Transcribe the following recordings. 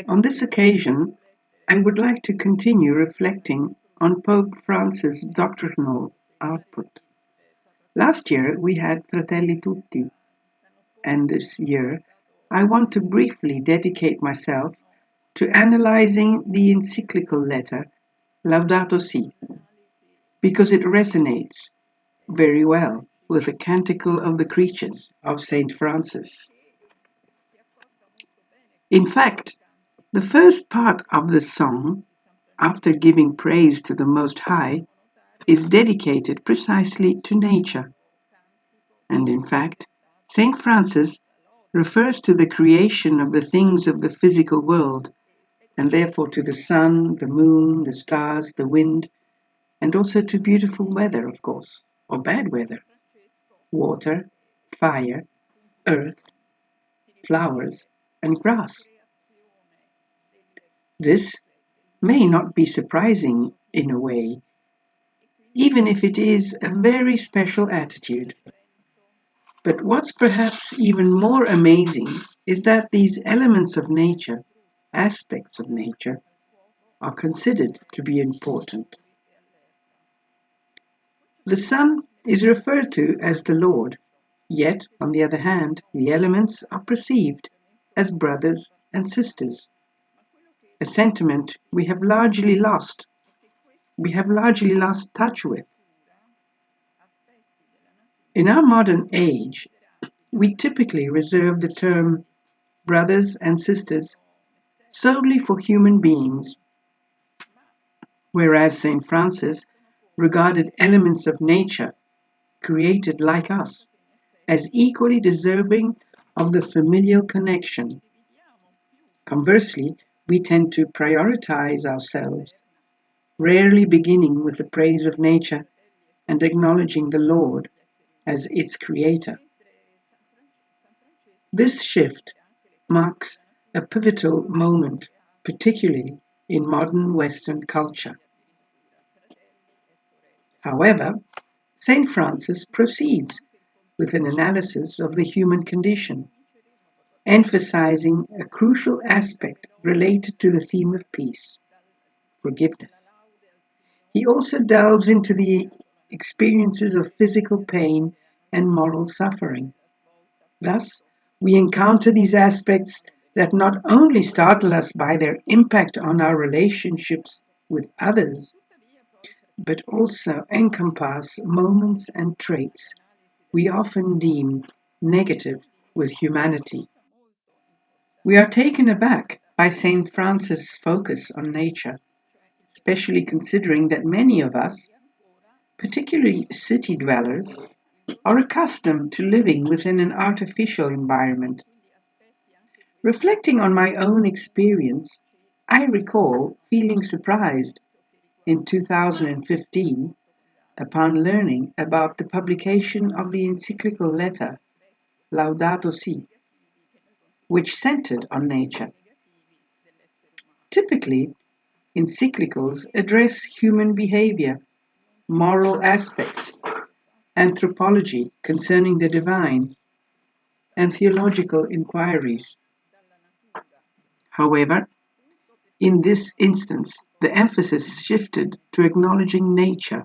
On this occasion, I would like to continue reflecting on Pope Francis' doctrinal output. Last year we had Fratelli Tutti, and this year I want to briefly dedicate myself to analyzing the encyclical letter Laudato Si, because it resonates very well with the Canticle of the Creatures of Saint Francis. In fact, the first part of the song, after giving praise to the Most High, is dedicated precisely to nature. And in fact, Saint Francis refers to the creation of the things of the physical world, and therefore to the sun, the moon, the stars, the wind, and also to beautiful weather, of course, or bad weather, water, fire, earth, flowers, and grass. This may not be surprising in a way, even if it is a very special attitude. But what's perhaps even more amazing is that these elements of nature, aspects of nature, are considered to be important. The sun is referred to as the Lord, yet, on the other hand, the elements are perceived as brothers and sisters, a sentiment we have largely lost touch with. In our modern age, we typically reserve the term brothers and sisters solely for human beings, whereas St. Francis regarded elements of nature, created like us, as equally deserving of the familial connection. Conversely, we tend to prioritize ourselves, rarely beginning with the praise of nature and acknowledging the Lord as its creator. This shift marks a pivotal moment, particularly in modern Western culture. However, St. Francis proceeds with an analysis of the human condition, emphasizing a crucial aspect related to the theme of peace, forgiveness. He also delves into the experiences of physical pain and moral suffering. Thus, we encounter these aspects that not only startle us by their impact on our relationships with others, but also encompass moments and traits we often deem negative with humanity. We are taken aback by St. Francis' focus on nature, especially considering that many of us, particularly city dwellers, are accustomed to living within an artificial environment. Reflecting on my own experience, I recall feeling surprised in 2015 upon learning about the publication of the encyclical letter Laudato Si, which centered on nature. Typically, encyclicals address human behavior, moral aspects, anthropology concerning the divine, and theological inquiries. However, in this instance, the emphasis shifted to acknowledging nature,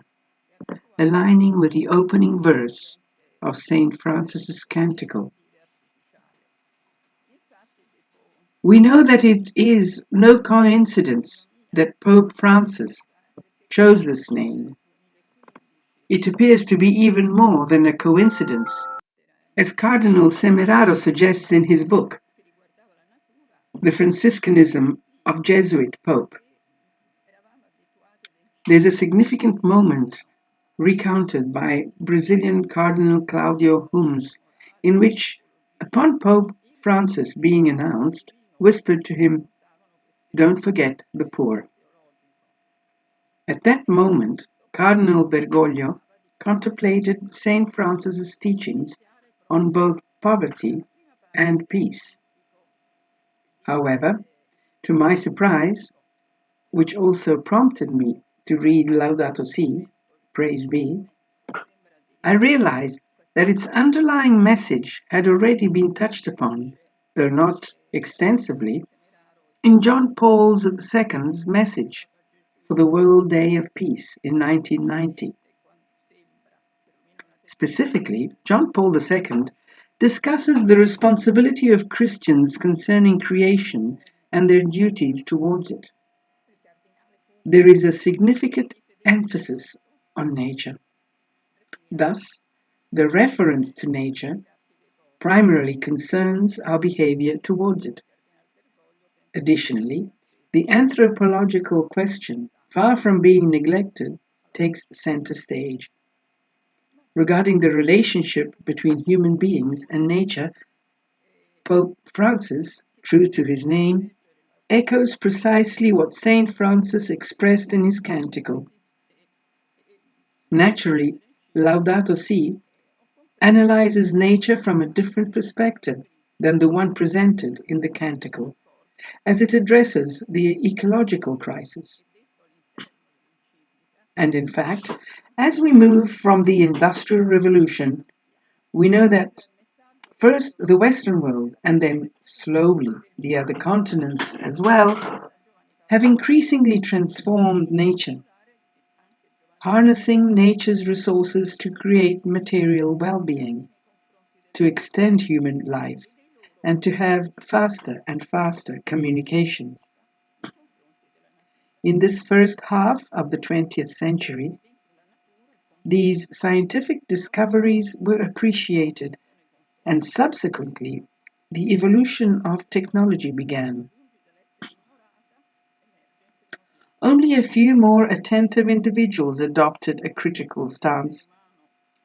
aligning with the opening verse of St. Francis's Canticle. We know that it is no coincidence that Pope Francis chose this name. It appears to be even more than a coincidence, as Cardinal Semeraro suggests in his book, The Franciscanism of Jesuit Pope. There's a significant moment recounted by Brazilian Cardinal Claudio Humes, in which, upon Pope Francis being announced, whispered to him, "Don't forget the poor." At that moment, Cardinal Bergoglio contemplated St. Francis's teachings on both poverty and peace. However, to my surprise, which also prompted me to read Laudato Si, praise be, I realized that its underlying message had already been touched upon though not extensively, in John Paul II's message for the World Day of Peace in 1990. Specifically, John Paul II discusses the responsibility of Christians concerning creation and their duties towards it. There is a significant emphasis on nature. Thus, the reference to nature primarily concerns our behavior towards it. Additionally, the anthropological question, far from being neglected, takes center stage. Regarding the relationship between human beings and nature, Pope Francis, true to his name, echoes precisely what Saint Francis expressed in his Canticle. Naturally, Laudato Si analyzes nature from a different perspective than the one presented in the Canticle, as it addresses the ecological crisis. And in fact, as we move from the Industrial Revolution, we know that first the Western world and then slowly the other continents as well have increasingly transformed nature, harnessing nature's resources to create material well-being, to extend human life, and to have faster and faster communications. In this first half of the 20th century, these scientific discoveries were appreciated, and subsequently, the evolution of technology began. Only a few more attentive individuals adopted a critical stance,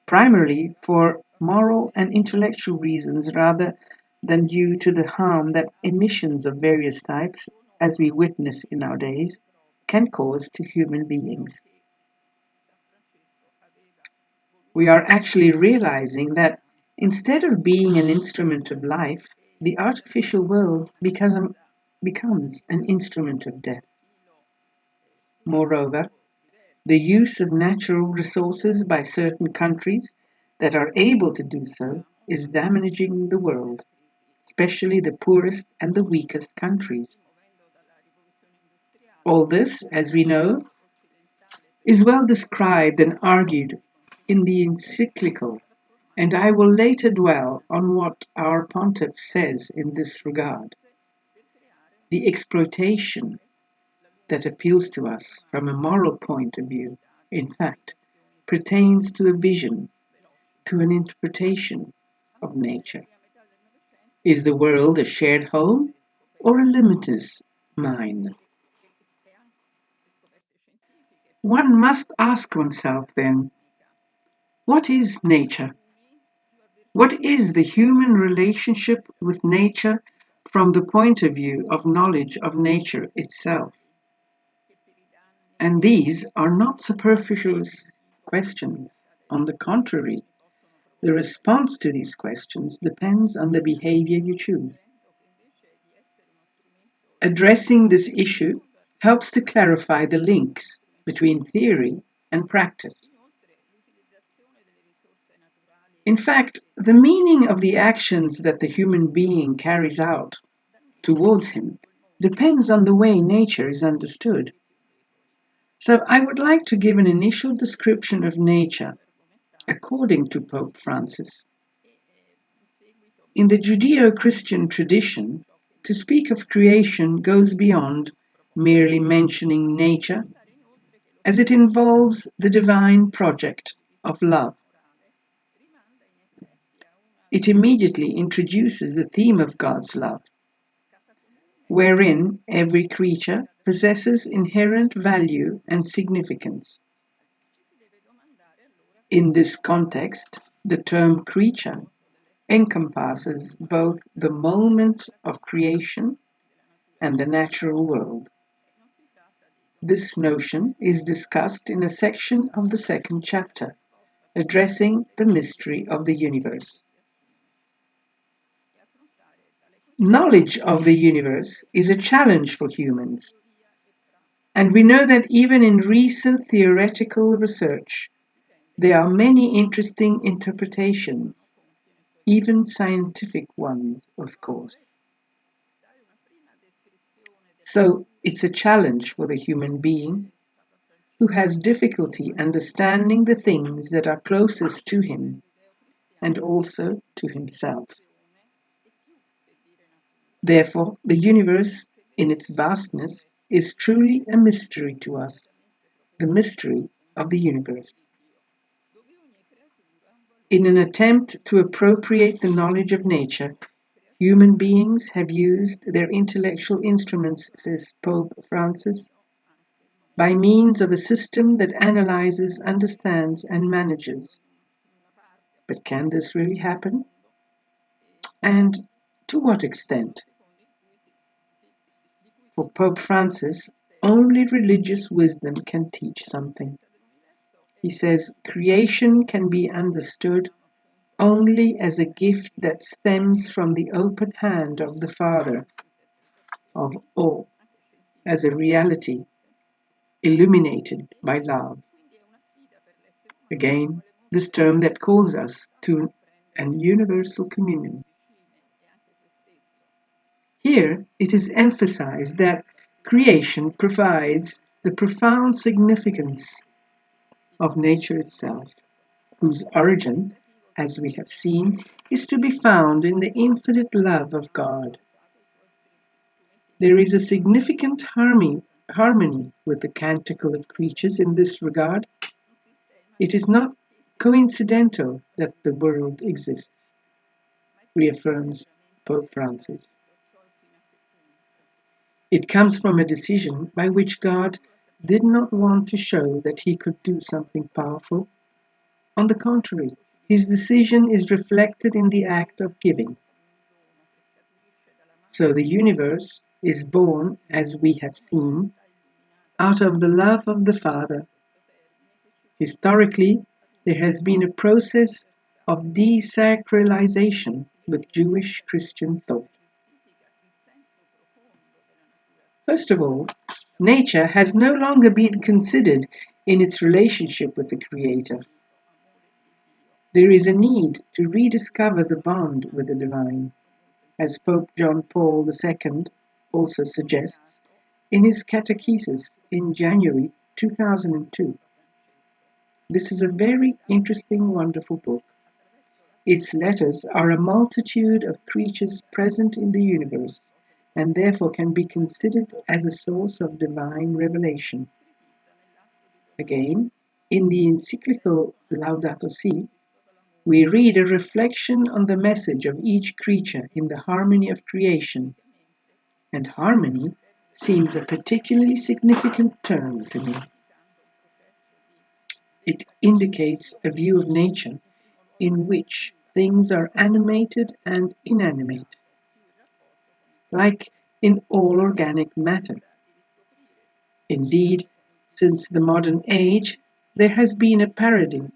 primarily for moral and intellectual reasons rather than due to the harm that emissions of various types, as we witness in our days, can cause to human beings. We are actually realizing that instead of being an instrument of life, the artificial world becomes an instrument of death. Moreover, the use of natural resources by certain countries that are able to do so is damaging the world, especially the poorest and the weakest countries. All this, as we know, is well described and argued in the encyclical, and I will later dwell on what our pontiff says in this regard. The exploitation that appeals to us from a moral point of view, in fact, pertains to a vision, to an interpretation of nature. Is the world a shared home or a limitless mine? One must ask oneself then, what is nature? What is the human relationship with nature from the point of view of knowledge of nature itself? And these are not superficial questions. On the contrary, the response to these questions depends on the behavior you choose. Addressing this issue helps to clarify the links between theory and practice. In fact, the meaning of the actions that the human being carries out towards him depends on the way nature is understood. So I would like to give an initial description of nature according to Pope Francis. In the Judeo-Christian tradition, to speak of creation goes beyond merely mentioning nature, as it involves the divine project of love. It immediately introduces the theme of God's love, wherein every creature possesses inherent value and significance. In this context, the term creature encompasses both the moment of creation and the natural world. This notion is discussed in a section of the second chapter, addressing the mystery of the universe. Knowledge of the universe is a challenge for humans, and we know that even in recent theoretical research, there are many interesting interpretations, even scientific ones, of course. So it's a challenge for the human being who has difficulty understanding the things that are closest to him and also to himself. Therefore, the universe, in its vastness, is truly a mystery to us, the mystery of the universe. In an attempt to appropriate the knowledge of nature, human beings have used their intellectual instruments, says Pope Francis, by means of a system that analyzes, understands, and manages. But can this really happen? And to what extent? For Pope Francis, only religious wisdom can teach something. He says creation can be understood only as a gift that stems from the open hand of the Father of all, as a reality illuminated by love. Again, this term that calls us to an universal communion. Here it is emphasized that creation provides the profound significance of nature itself, whose origin, as we have seen, is to be found in the infinite love of God. There is a significant harmony with the Canticle of Creatures in this regard. It is not coincidental that the world exists, reaffirms Pope Francis. It comes from a decision by which God did not want to show that he could do something powerful. On the contrary, his decision is reflected in the act of giving. So the universe is born, as we have seen, out of the love of the Father. Historically, there has been a process of desacralization with Jewish Christian thought. First of all, nature has no longer been considered in its relationship with the Creator. There is a need to rediscover the bond with the divine, as Pope John Paul II also suggests in his catechesis in January 2002. This is a very interesting, wonderful book. Its letters are a multitude of creatures present in the universe, and therefore can be considered as a source of divine revelation. Again, in the encyclical Laudato Si, we read a reflection on the message of each creature in the harmony of creation, and harmony seems a particularly significant term to me. It indicates a view of nature in which things are animated and inanimate, like in all organic matter. Indeed, since the modern age, there has been a paradigm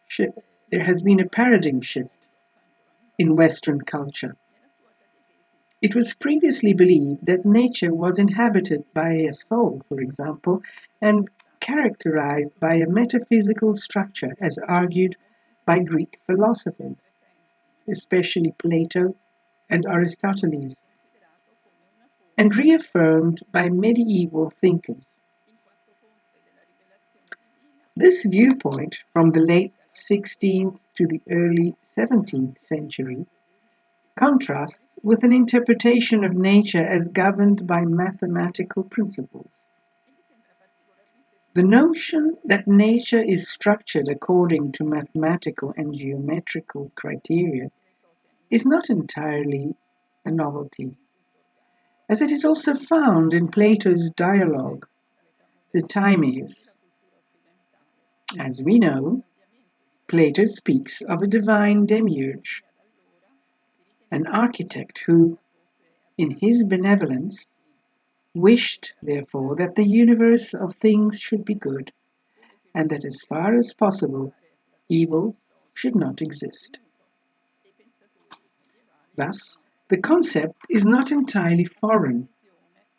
shift. There has been a paradigm shift in Western culture. It was previously believed that nature was inhabited by a soul, for example, and characterized by a metaphysical structure as argued by Greek philosophers, especially Plato and Aristotle, and reaffirmed by medieval thinkers. This viewpoint from the late 16th to the early 17th century contrasts with an interpretation of nature as governed by mathematical principles. The notion that nature is structured according to mathematical and geometrical criteria is not entirely a novelty, as it is also found in Plato's dialogue, the Timaeus. As we know, Plato speaks of a divine demiurge, an architect who, in his benevolence, wished, therefore, that the universe of things should be good, and that as far as possible, evil should not exist. Thus, the concept is not entirely foreign,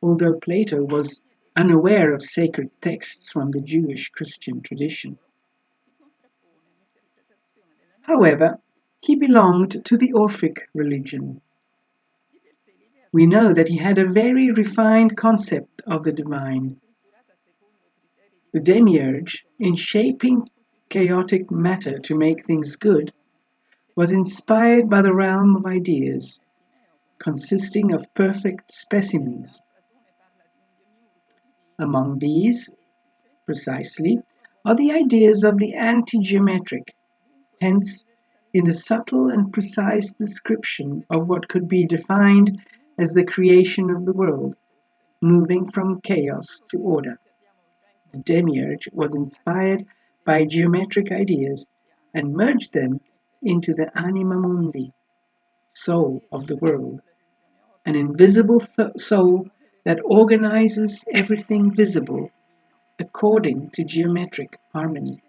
although Plato was unaware of sacred texts from the Jewish Christian tradition. However, he belonged to the Orphic religion. We know that he had a very refined concept of the divine. The demiurge, in shaping chaotic matter to make things good, was inspired by the realm of ideas, consisting of perfect specimens. Among these, precisely, are the ideas of the anti-geometric. Hence, in the subtle and precise description of what could be defined as the creation of the world, moving from chaos to order. The demiurge was inspired by geometric ideas and merged them into the anima mundi, soul of the world, an invisible soul that organizes everything visible according to geometric harmony.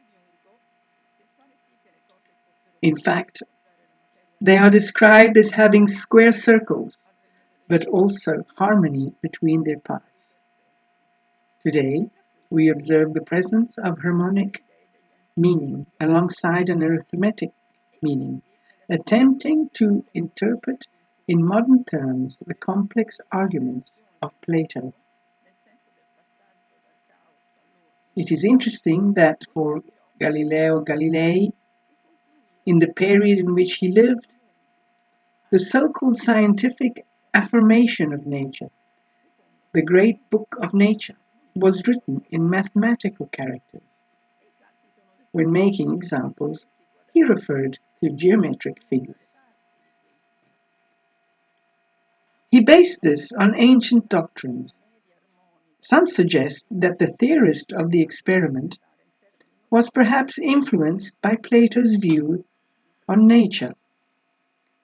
In fact, they are described as having square circles, but also harmony between their parts. Today, we observe the presence of harmonic meaning alongside an arithmetic meaning, attempting to interpret in modern terms the complex arguments of Plato. It is interesting that for Galileo Galilei, in the period in which he lived, the so-called scientific affirmation of nature, the great book of nature, was written in mathematical characters. When making examples, he referred to geometric figures. He based this on ancient doctrines. Some suggest that the theorist of the experiment was perhaps influenced by Plato's view on nature,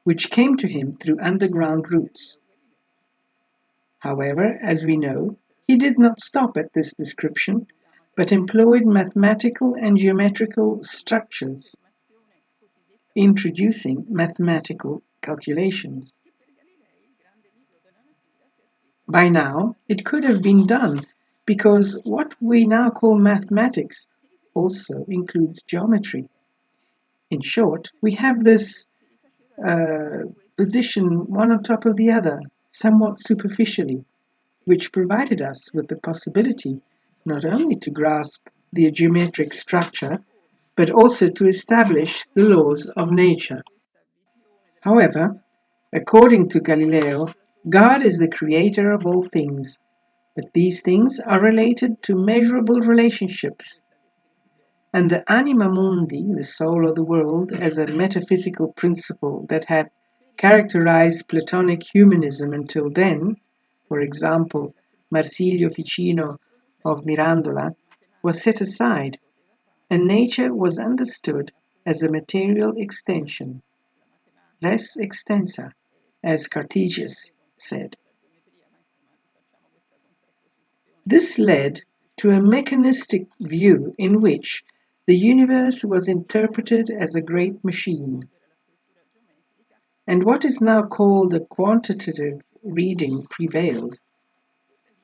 which came to him through underground routes. However, as we know, he did not stop at this description, but employed mathematical and geometrical structures, introducing mathematical calculations. By now, it could have been done because what we now call mathematics also includes geometry. In short, we have this uh, position one on top of the other, somewhat superficially, which provided us with the possibility not only to grasp the geometric structure, but also to establish the laws of nature. However, according to Galileo, God is the creator of all things, but these things are related to measurable relationships, and the anima mundi, the soul of the world, as a metaphysical principle that had characterized Platonic humanism until then, for example, Marsilio Ficino of Mirandola, was set aside, and nature was understood as a material extension, res extensa, as Cartesius said. This led to a mechanistic view in which the universe was interpreted as a great machine, and what is now called a quantitative reading prevailed,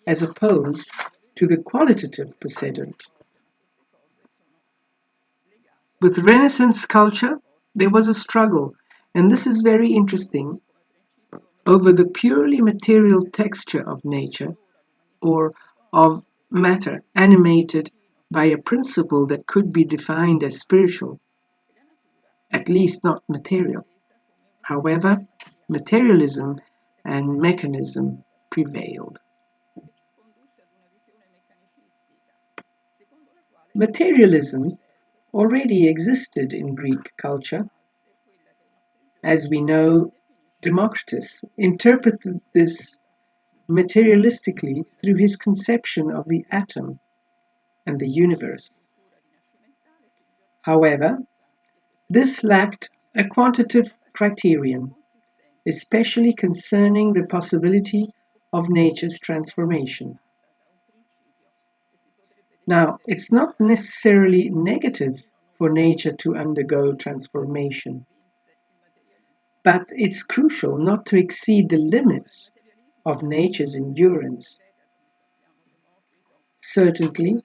as opposed to the qualitative precedent. With Renaissance culture, there was a struggle, and this is very interesting, over the purely material texture of nature or of matter animated by a principle that could be defined as spiritual, at least not material. However, materialism and mechanism prevailed. Materialism already existed in Greek culture. As we know, Democritus interpreted this materialistically through his conception of the atom and the universe. However, this lacked a quantitative criterion, especially concerning the possibility of nature's transformation. Now, it's not necessarily negative for nature to undergo transformation, but it's crucial not to exceed the limits of nature's endurance. Certainly,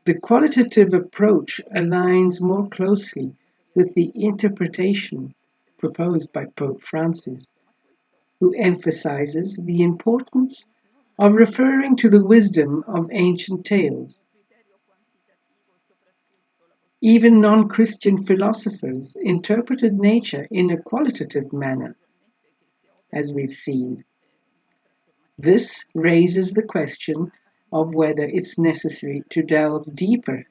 the qualitative approach aligns more closely with the interpretation proposed by Pope Francis who emphasizes the importance of referring to the wisdom of ancient tales. Even non-Christian philosophers interpreted nature in a qualitative manner, as we've seen. This raises the question of whether it's necessary to delve deeper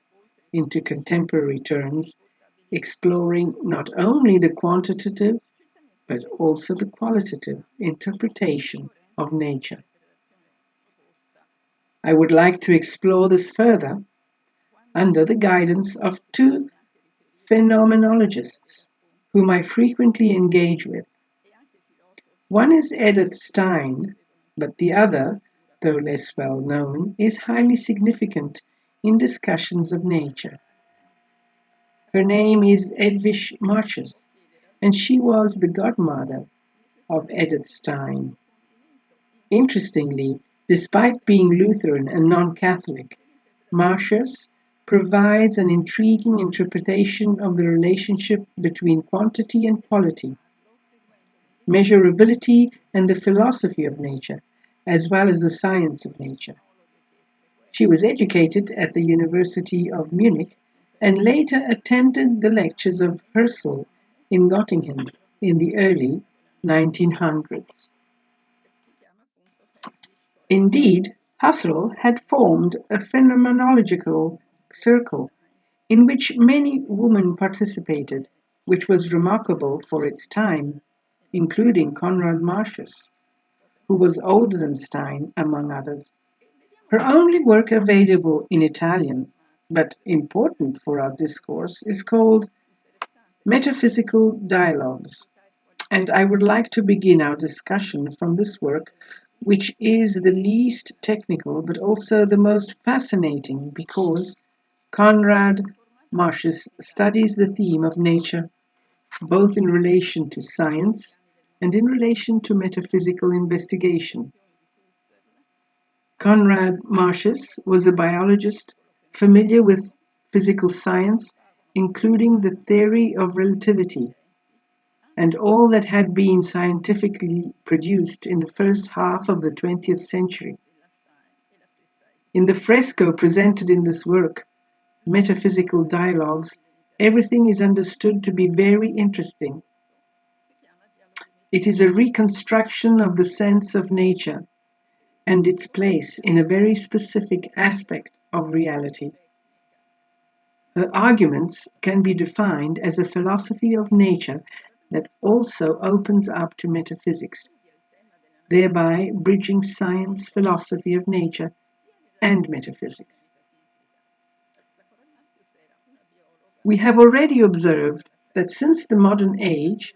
into contemporary terms, exploring not only the quantitative but also the qualitative interpretation of nature. I would like to explore this further under the guidance of two phenomenologists whom I frequently engage with. One is Edith Stein, but the other, though less well known, is highly significant in discussions of nature. Her name is Edwige Marchus, and she was the godmother of Edith Stein. Interestingly, despite being Lutheran and non-Catholic, Martius provides an intriguing interpretation of the relationship between quantity and quality, measurability and the philosophy of nature, as well as the science of nature. She was educated at the University of Munich and later attended the lectures of Husserl in Göttingen in the early 1900s. Indeed, Husserl had formed a phenomenological circle in which many women participated, which was remarkable for its time, including Konrad Martius, who was older than Stein, among others. Her only work available in Italian, but important for our discourse, is called Metaphysical Dialogues, and I would like to begin our discussion from this work, which is the least technical but also the most fascinating because Konrad Martius studies the theme of nature both in relation to science and in relation to metaphysical investigation. Konrad Martius was a biologist familiar with physical science, including the theory of relativity, and all that had been scientifically produced in the first half of the 20th century. In the fresco presented in this work, Metaphysical Dialogues, everything is understood to be very interesting. It is a reconstruction of the sense of nature and its place in a very specific aspect of reality. Her arguments can be defined as a philosophy of nature that also opens up to metaphysics, thereby bridging science, philosophy of nature, and metaphysics. We have already observed that since the modern age,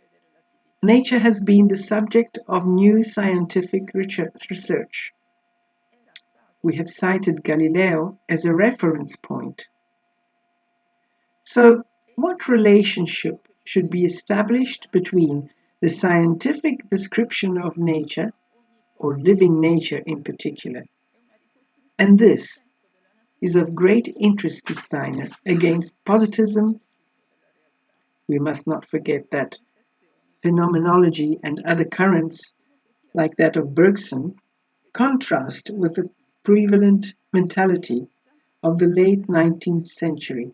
nature has been the subject of new scientific research. We have cited Galileo as a reference point. So, what relationship should be established between the scientific description of nature, or living nature in particular, and this is of great interest to Steiner against positivism? We must not forget that phenomenology and other currents, like that of Bergson, contrast with the prevalent mentality of the late 19th century,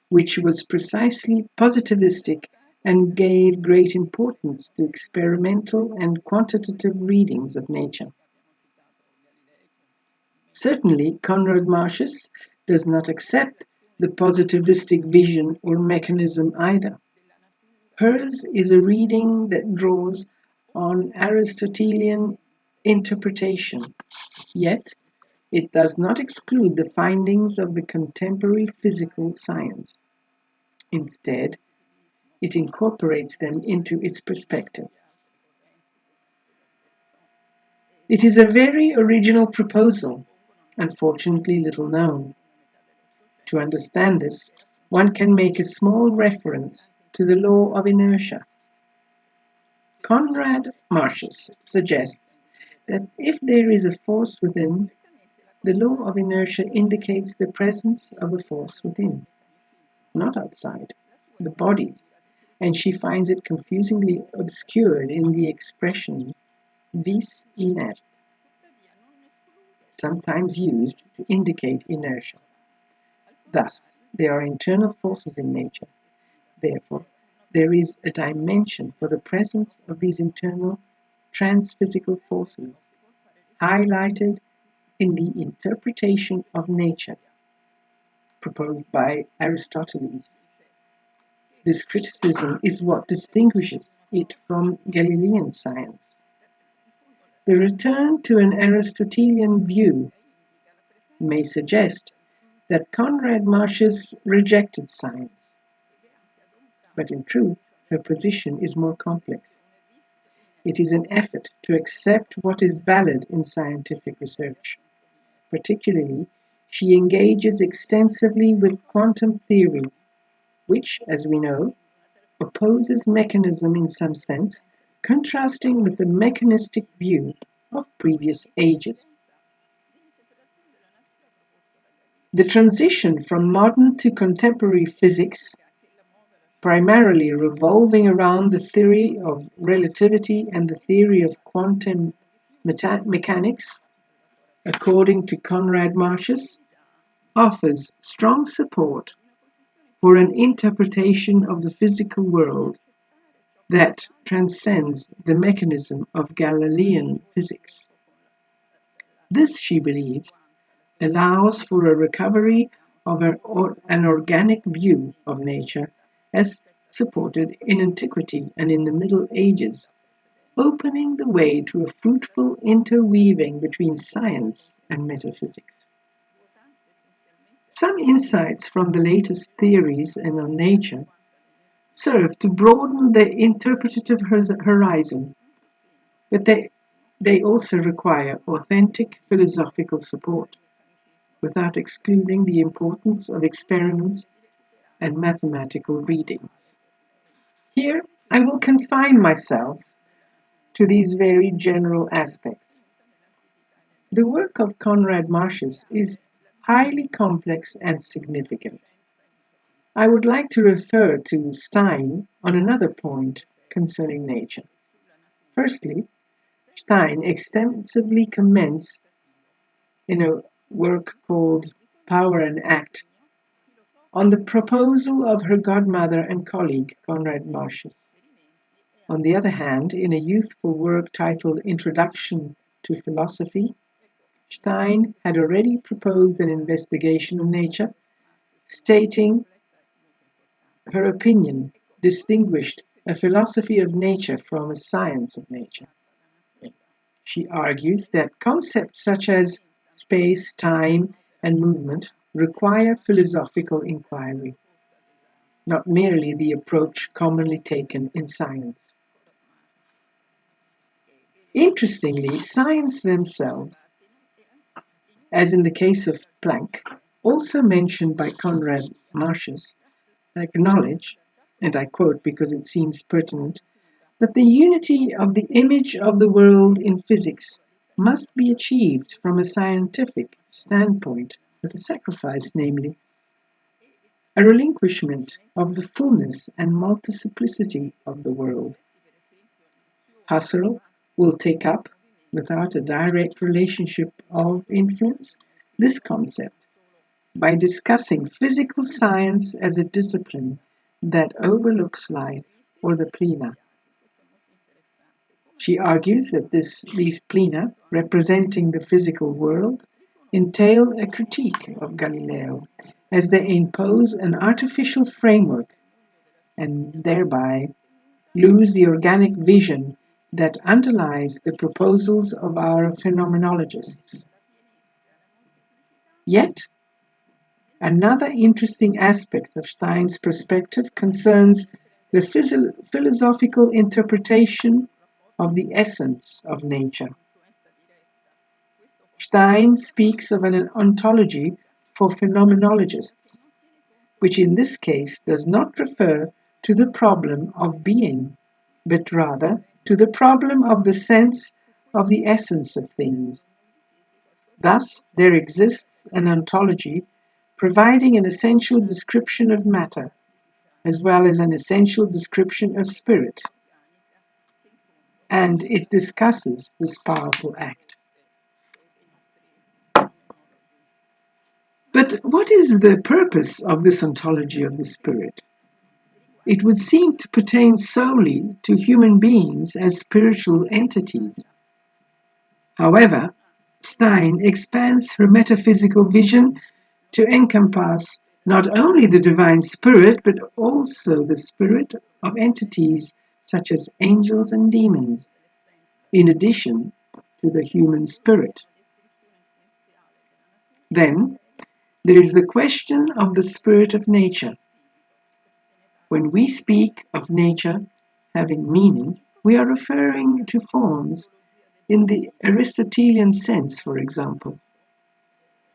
which was precisely positivistic and gave great importance to experimental and quantitative readings of nature. Certainly, Konrad Martius does not accept the positivistic vision or mechanism either. Hers is a reading that draws on Aristotelian interpretation, yet it does not exclude the findings of the contemporary physical science. Instead, it incorporates them into its perspective. It is a very original proposal, unfortunately little known. To understand this, one can make a small reference to the law of inertia. Konrad Martius suggests that if there is a force within, the law of inertia indicates the presence of a force within, not outside, the bodies, and she finds it confusingly obscured in the expression vis inert, sometimes used to indicate inertia. Thus, there are internal forces in nature. Therefore, there is a dimension for the presence of these internal transphysical forces, highlighted in the interpretation of nature proposed by Aristoteles. This criticism is what distinguishes it from Galilean science. The return to an Aristotelian view may suggest that Conrad Marcius rejected science, but in truth, her position is more complex. It is an effort to accept what is valid in scientific research. Particularly, she engages extensively with quantum theory, which, as we know, opposes mechanism in some sense, contrasting with the mechanistic view of previous ages. The transition from modern to contemporary physics, primarily revolving around the theory of relativity and the theory of quantum mechanics, according to Conrad Marcius, offers strong support for an interpretation of the physical world that transcends the mechanism of Galilean physics. This, she believes, allows for a recovery of an organic view of nature as supported in antiquity and in the Middle Ages, opening the way to a fruitful interweaving between science and metaphysics. Some insights from the latest theories and on nature serve to broaden the interpretative horizon, but they also require authentic philosophical support, without excluding the importance of experiments and mathematical readings. Here, I will confine myself to these very general aspects. The work of Conrad Marcius is highly complex and significant. I would like to refer to Stein on another point concerning nature. Firstly, Stein extensively comments in a work called Power and Act on the proposal of her godmother and colleague, Conrad Marcius. On the other hand, in a youthful work titled Introduction to Philosophy, Stein had already proposed an investigation of nature, stating her opinion distinguished a philosophy of nature from a science of nature. She argues that concepts such as space, time, and movement require philosophical inquiry, not merely the approach commonly taken in science. Interestingly, science themselves, as in the case of Planck, also mentioned by Conrad Marcius, acknowledge, and I quote because it seems pertinent, that the unity of the image of the world in physics must be achieved from a scientific standpoint with a sacrifice, namely, a relinquishment of the fullness and multiplicity of the world. Husserl will take up, without a direct relationship of influence, this concept by discussing physical science as a discipline that overlooks life or the plena. She argues that these plena, representing the physical world, entail a critique of Galileo, as they impose an artificial framework and thereby lose the organic vision that underlies the proposals of our phenomenologists. Yet, another interesting aspect of Stein's perspective concerns the philosophical interpretation of the essence of nature. Stein speaks of an ontology for phenomenologists, which in this case does not refer to the problem of being, but rather to the problem of the sense of the essence of things. Thus, there exists an ontology providing an essential description of matter, as well as an essential description of spirit. and it discusses this powerful act. But what is the purpose of this ontology of the spirit? It would seem to pertain solely to human beings as spiritual entities. However, Stein expands her metaphysical vision to encompass not only the divine spirit, but also the spirit of entities such as angels and demons, in addition to the human spirit. Then, there is the question of the spirit of nature. When we speak of nature having meaning, we are referring to forms in the Aristotelian sense, for example.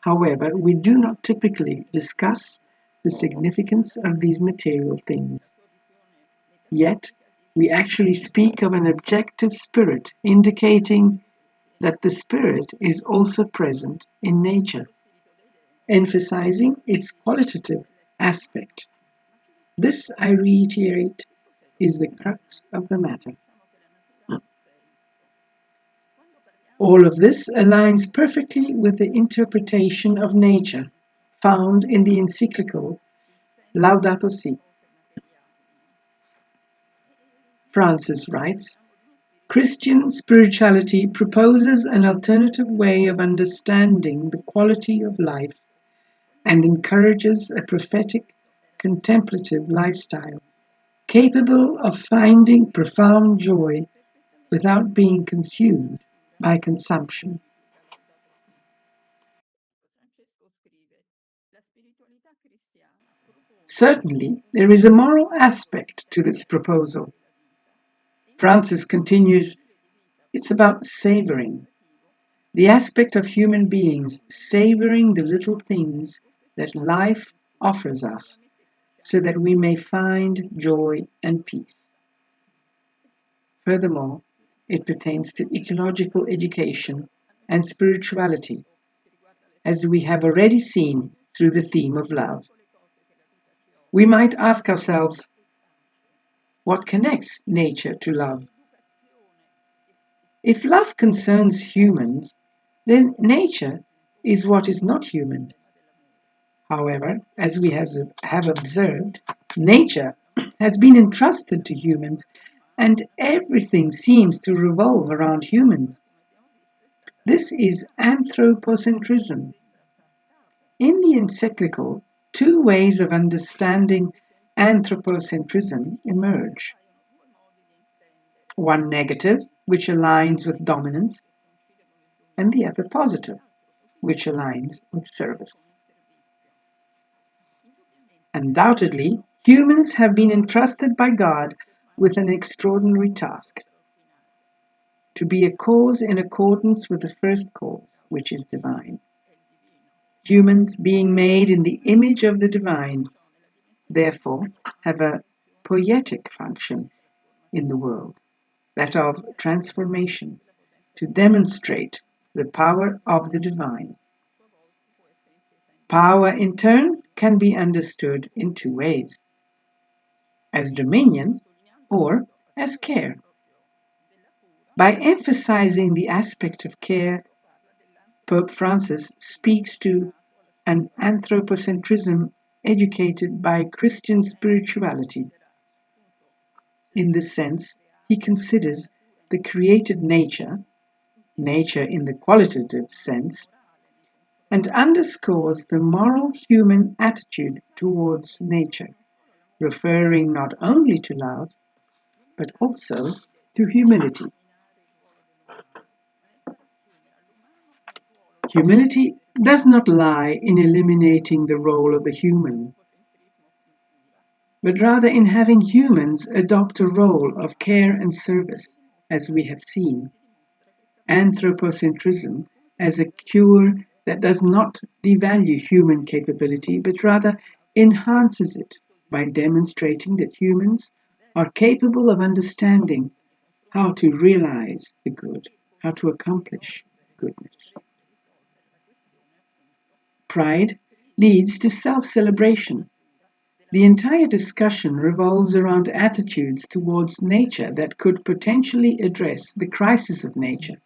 However, we do not typically discuss the significance of these material things. Yet, we actually speak of an objective spirit, indicating that the spirit is also present in nature, emphasizing its qualitative aspect. This, I reiterate, is the crux of the matter. All of this aligns perfectly with the interpretation of nature found in the encyclical Laudato Si. Francis writes, Christian spirituality proposes an alternative way of understanding the quality of life and encourages a prophetic, contemplative lifestyle, capable of finding profound joy without being consumed by consumption. Certainly, there is a moral aspect to this proposal. Francis continues, it's about savoring, the aspect of human beings savoring the little things that life offers us so that we may find joy and peace. Furthermore, it pertains to ecological education and spirituality, as we have already seen through the theme of love. We might ask ourselves, what connects nature to love? If love concerns humans, then nature is what is not human. However, as we have observed, nature has been entrusted to humans and everything seems to revolve around humans. This is anthropocentrism. In the encyclical, two ways of understanding anthropocentrism emerge. One negative, which aligns with dominance, and the other positive, which aligns with service. Undoubtedly, humans have been entrusted by God with an extraordinary task: to be a cause in accordance with the first cause, which is divine. Humans, being made in the image of the divine, therefore have a poietic function in the world, that of transformation, to demonstrate the power of the divine. Power, in turn, can be understood in two ways: as dominion or as care. By emphasizing the aspect of care, Pope Francis speaks to an anthropocentrism educated by Christian spirituality. In this sense, he considers the created nature, nature in the qualitative sense, and underscores the moral human attitude towards nature, referring not only to love, but also to humility. Humility does not lie in eliminating the role of the human, but rather in having humans adopt a role of care and service, as we have seen. Anthropocentrism as a cure that does not devalue human capability, but rather enhances it by demonstrating that humans are capable of understanding how to realize the good, how to accomplish goodness. Pride leads to self celebration. The entire discussion revolves around attitudes towards nature that could potentially address the crisis of nature,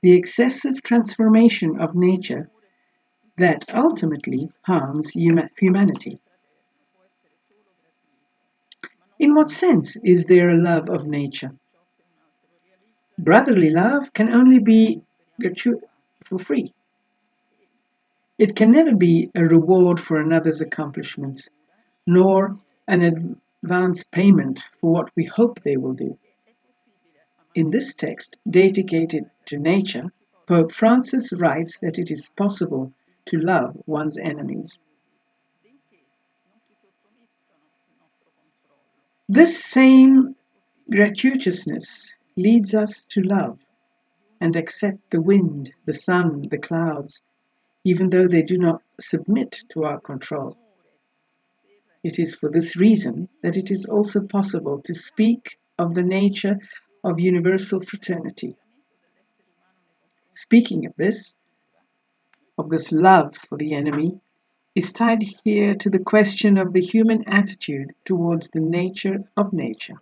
the excessive transformation of nature that ultimately harms humanity. In what sense is there a love of nature? Brotherly love can only be for free. It can never be a reward for another's accomplishments, nor an advance payment for what we hope they will do. In this text, dedicated to nature, Pope Francis writes that it is possible to love one's enemies. This same gratuitousness leads us to love and accept the wind, the sun, the clouds, even though they do not submit to our control. It is for this reason that it is also possible to speak of the nature of universal fraternity. Speaking of this love for the enemy, is tied here to the question of the human attitude towards the nature of nature.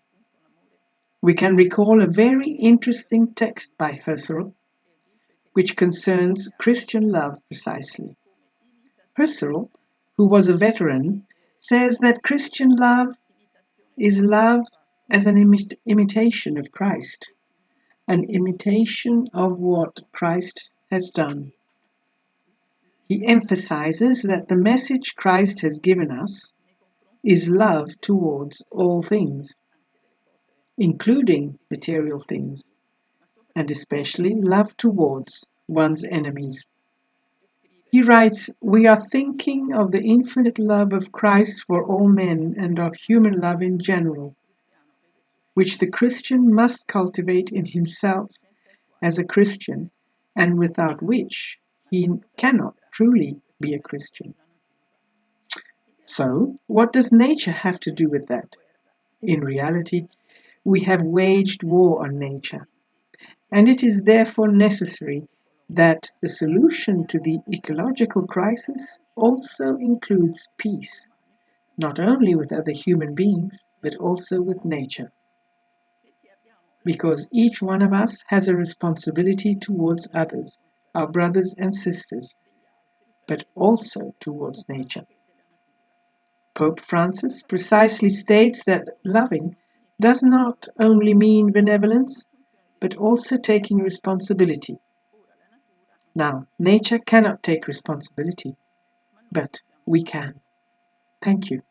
We can recall a very interesting text by Husserl, which concerns Christian love precisely. Husserl, who was a veteran, says that Christian love is love as an imitation of Christ, an imitation of what Christ has done. He emphasizes that the message Christ has given us is love towards all things, including material things, and especially love towards one's enemies. He writes, "We are thinking of the infinite love of Christ for all men and of human love in general, which the Christian must cultivate in himself as a Christian, and without which he cannot truly be a Christian." So, what does nature have to do with that? In reality, we have waged war on nature, and it is therefore necessary that the solution to the ecological crisis also includes peace, not only with other human beings, but also with nature. Because each one of us has a responsibility towards others, our brothers and sisters, but also towards nature. Pope Francis precisely states that loving does not only mean benevolence, but also taking responsibility. Now, nature cannot take responsibility, but we can. Thank you.